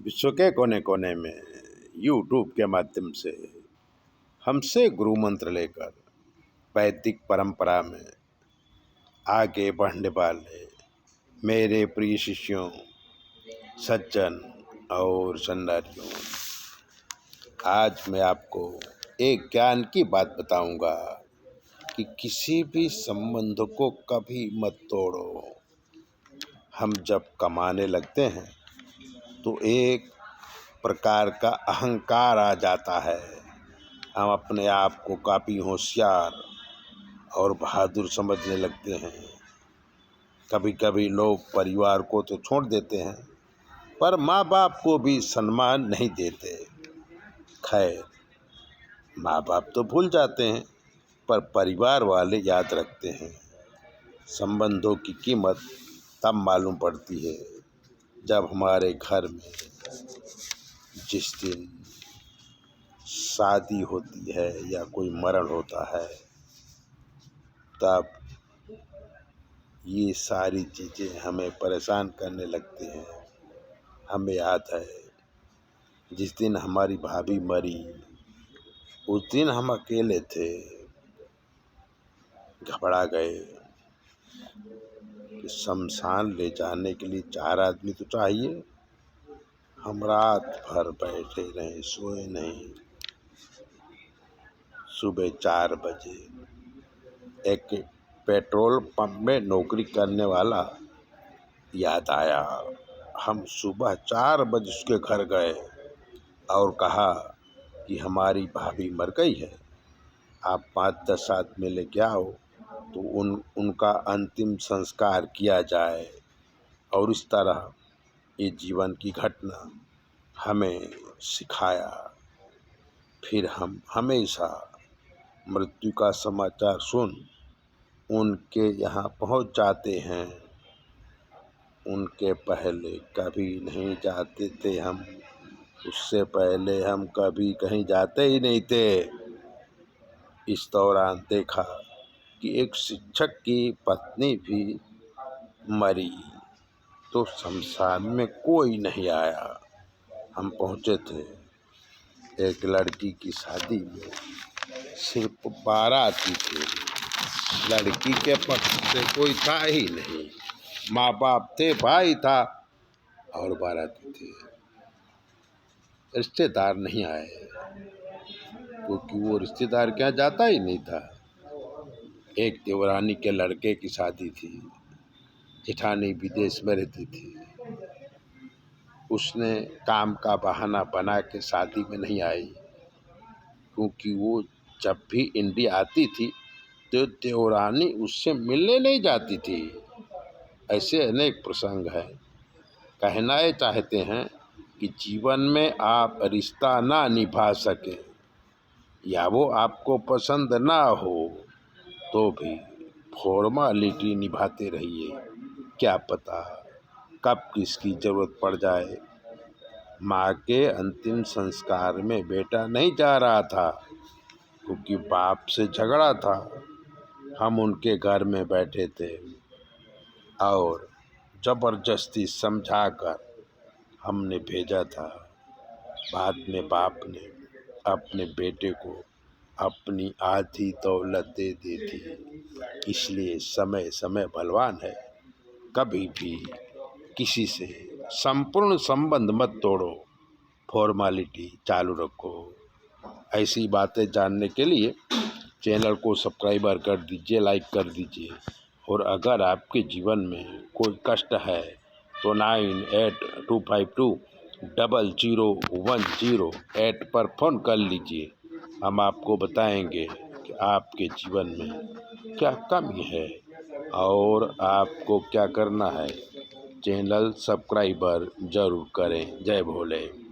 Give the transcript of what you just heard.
विश्व के कोने कोने में यूट्यूब के माध्यम से हमसे गुरु मंत्र लेकर वैदिक परंपरा में आगे बढ़ने वाले मेरे प्रिय शिष्यों, सज्जन और सन्नारियों, आज मैं आपको एक ज्ञान की बात बताऊंगा कि किसी भी संबंध को कभी मत तोड़ो। हम जब कमाने लगते हैं तो एक प्रकार का अहंकार आ जाता है। हम अपने आप को काफ़ी होशियार और बहादुर समझने लगते हैं। कभी कभी लोग परिवार को तो छोड़ देते हैं, पर माँ बाप को भी सम्मान नहीं देते। खैर, माँ बाप तो भूल जाते हैं, पर परिवार वाले याद रखते हैं। संबंधों की कीमत तब मालूम पड़ती है जब हमारे घर में जिस दिन शादी होती है या कोई मरण होता है, तब ये सारी चीज़ें हमें परेशान करने लगती हैं। हमें याद है जिस दिन हमारी भाभी मरी, उस दिन हम अकेले थे, घबरा गए कि शमशान ले जाने के लिए 4 आदमी तो चाहिए। हम रात भर बैठे रहे, सोए नहीं। सुबह 4 बजे एक पेट्रोल पंप में नौकरी करने वाला याद आया। हम सुबह 4 बजे उसके घर गए और कहा कि हमारी भाभी मर गई है, आप 5-10 आदमी लेके आओ तो उनका अंतिम संस्कार किया जाए। और इस तरह ये जीवन की घटना हमें सिखाया। फिर हम हमेशा मृत्यु का समाचार सुन उनके यहाँ पहुँच जाते हैं। उनके पहले कभी नहीं जाते थे हम, उससे पहले हम कभी कहीं जाते ही नहीं थे। इस दौरान देखा कि एक शिक्षक की पत्नी भी मरी, तो शमशान में कोई नहीं आया। हम पहुँचे थे एक लड़की की शादी में, सिर्फ बाराती थे। लड़की के पक्ष से कोई था ही नहीं, माँ बाप थे, भाई था और बाराती थे। रिश्तेदार नहीं आए क्योंकि वो रिश्तेदार के यहाँ जाता ही नहीं था। एक देवरानी के लड़के की शादी थी, जेठानी विदेश में रहती थी। उसने काम का बहाना बना के शादी में नहीं आई, क्योंकि वो जब भी इंडिया आती थी तो देवरानी उससे मिलने नहीं जाती थी। ऐसे अनेक प्रसंग हैं। कहना ये चाहते हैं कि जीवन में आप रिश्ता ना निभा सके या वो आपको पसंद ना हो तो भी फॉर्मालिटी निभाते रहिए। क्या पता कब किसकी ज़रूरत पड़ जाए। माँ के अंतिम संस्कार में बेटा नहीं जा रहा था क्योंकि बाप से झगड़ा था। हम उनके घर में बैठे थे और ज़बरदस्ती समझाकर हमने भेजा था। बाद में बाप ने अपने बेटे को अपनी आधी दौलत दे दी थी। इसलिए समय समय बलवान है। कभी भी किसी से संपूर्ण संबंध मत तोड़ो, फॉर्मालिटी चालू रखो। ऐसी बातें जानने के लिए चैनल को सब्सक्राइबर कर दीजिए, लाइक कर दीजिए। और अगर आपके जीवन में कोई कष्ट है तो 9822001008 पर फ़ोन कर लीजिए। हम आपको बताएंगे कि आपके जीवन में क्या कमी है और आपको क्या करना है। चैनल सब्सक्राइबर ज़रूर करें। जय भोले।